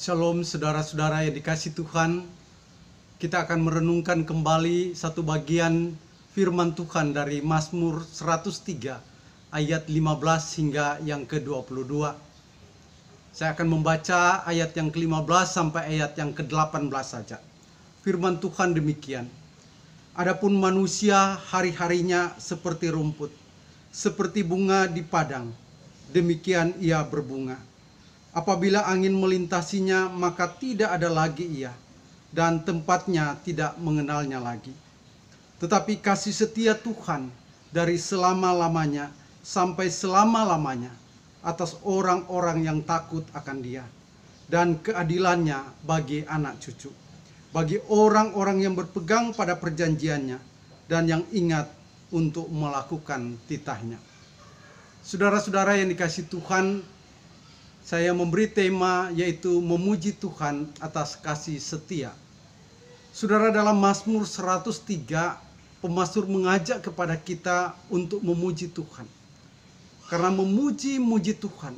Shalom saudara-saudara yang dikasih Tuhan. Kita akan merenungkan kembali satu bagian firman Tuhan dari Mazmur 103 ayat 15 hingga yang ke-22. Saya akan membaca ayat yang ke-15 sampai ayat yang ke-18 saja. Firman Tuhan demikian. Adapun manusia hari-harinya seperti rumput, seperti bunga di padang, demikian ia berbunga. Apabila angin melintasinya, maka tidak ada lagi ia, dan tempatnya tidak mengenalnya lagi. Tetapi kasih setia Tuhan dari selama-lamanya sampai selama-lamanya atas orang-orang yang takut akan Dia, dan keadilannya bagi anak cucu, bagi orang-orang yang berpegang pada perjanjiannya dan yang ingat untuk melakukan titahnya. Saudara-saudara yang dikasih Tuhan, saya memberi tema yaitu memuji Tuhan atas kasih setia. Saudara, dalam Mazmur 103, pemazmur mengajak kepada kita untuk memuji Tuhan. Karena memuji Tuhan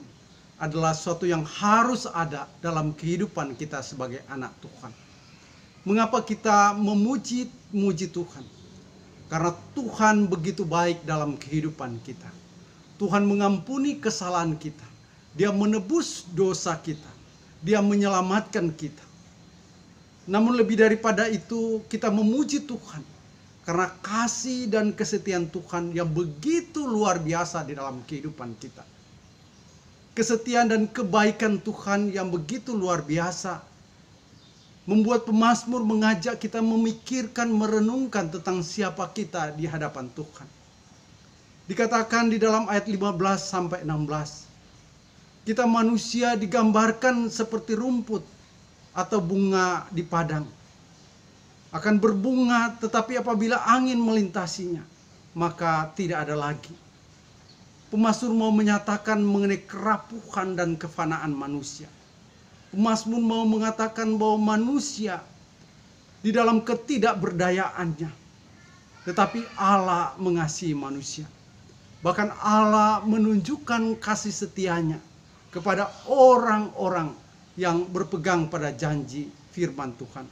adalah sesuatu yang harus ada dalam kehidupan kita sebagai anak Tuhan. Mengapa kita memuji Tuhan? Karena Tuhan begitu baik dalam kehidupan kita. Tuhan mengampuni kesalahan kita. Dia menebus dosa kita. Dia menyelamatkan kita. Namun lebih daripada itu, kita memuji Tuhan karena kasih dan kesetiaan Tuhan yang begitu luar biasa di dalam kehidupan kita. Kesetiaan dan kebaikan Tuhan yang begitu luar biasa membuat pemazmur mengajak kita memikirkan, merenungkan tentang siapa kita di hadapan Tuhan. Dikatakan di dalam ayat 15 sampai 16, kita manusia digambarkan seperti rumput atau bunga di padang. Akan berbunga, tetapi apabila angin melintasinya, maka tidak ada lagi. Pemazmur mau menyatakan mengenai kerapuhan dan kefanaan manusia. Pemazmur mau mengatakan bahwa manusia di dalam ketidakberdayaannya, tetapi Allah mengasihi manusia. Bahkan Allah menunjukkan kasih setianya kepada orang-orang yang berpegang pada janji firman Tuhan.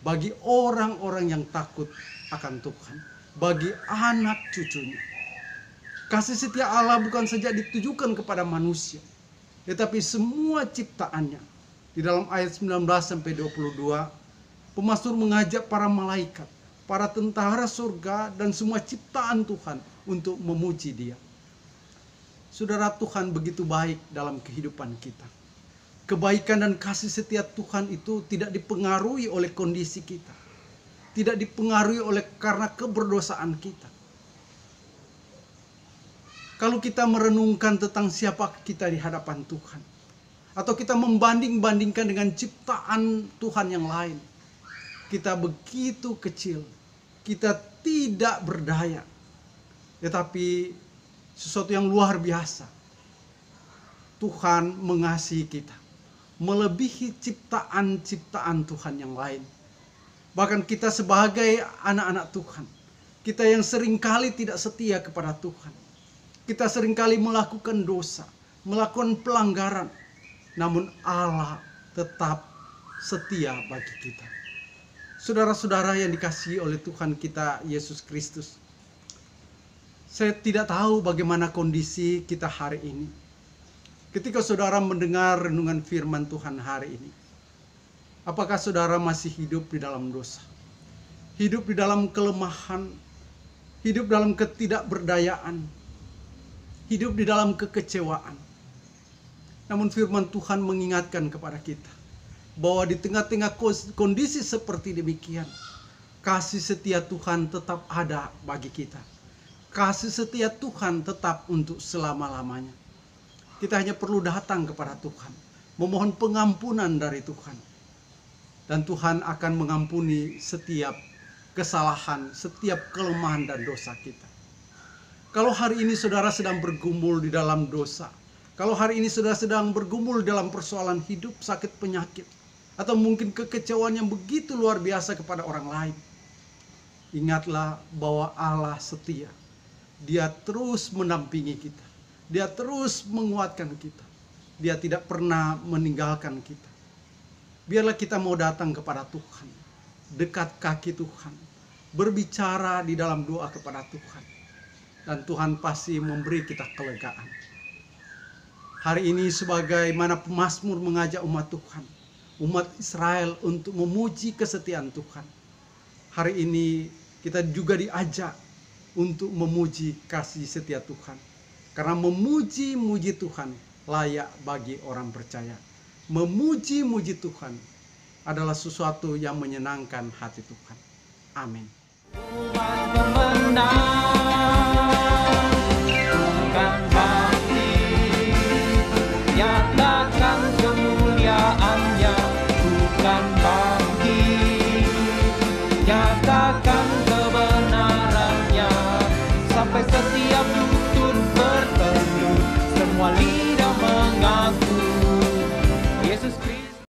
Bagi orang-orang yang takut akan Tuhan. Bagi anak cucunya. Kasih setia Allah bukan saja ditujukan kepada manusia, tetapi semua ciptaannya. Di dalam ayat 19-22, pemazmur mengajak para malaikat, para tentara surga, dan semua ciptaan Tuhan untuk memuji Dia. Saudara, Tuhan begitu baik dalam kehidupan kita. Kebaikan dan kasih setia Tuhan itu tidak dipengaruhi oleh kondisi kita. Tidak dipengaruhi oleh karena keberdosaan kita. Kalau kita merenungkan tentang siapa kita di hadapan Tuhan, atau kita membanding-bandingkan dengan ciptaan Tuhan yang lain, kita begitu kecil, kita tidak berdaya. Tetapi sesuatu yang luar biasa, Tuhan mengasihi kita melebihi ciptaan-ciptaan Tuhan yang lain. Bahkan kita sebagai anak-anak Tuhan, kita yang seringkali tidak setia kepada Tuhan, kita seringkali melakukan dosa, melakukan pelanggaran, namun Allah tetap setia bagi kita. Saudara-saudara yang dikasihi oleh Tuhan kita Yesus Kristus, saya tidak tahu bagaimana kondisi kita hari ini. Ketika saudara mendengar renungan firman Tuhan hari ini, apakah saudara masih hidup di dalam dosa? Hidup di dalam kelemahan, hidup dalam ketidakberdayaan, hidup di dalam kekecewaan. Namun firman Tuhan mengingatkan kepada kita bahwa di tengah-tengah kondisi seperti demikian, kasih setia Tuhan tetap ada bagi kita. Kasih setia Tuhan tetap untuk selama-lamanya. Kita hanya perlu datang kepada Tuhan, memohon pengampunan dari Tuhan. Dan Tuhan akan mengampuni setiap kesalahan, setiap kelemahan dan dosa kita. Kalau hari ini saudara sedang bergumul di dalam dosa, kalau hari ini saudara sedang bergumul dalam persoalan hidup, sakit, penyakit, atau mungkin kekecewaan yang begitu luar biasa kepada orang lain, ingatlah bahwa Allah setia. Dia terus mendampingi kita. Dia terus menguatkan kita. Dia tidak pernah meninggalkan kita. Biarlah kita mau datang kepada Tuhan, dekat kaki Tuhan, berbicara di dalam doa kepada Tuhan. Dan Tuhan pasti memberi kita kelegaan. Hari ini sebagaimana pemazmur mengajak umat Tuhan, umat Israel untuk memuji kesetiaan Tuhan. Hari ini kita juga diajak untuk memuji kasih setia Tuhan. Karena memuji-muji Tuhan layak bagi orang percaya. Memuji-muji Tuhan adalah sesuatu yang menyenangkan hati Tuhan. Amin. Tuhan pemenang, bukan hati, nyatakan kemuliaan-Nya, bukan bangkit, nyatakan kebenaran-Nya, sampai setiap dunia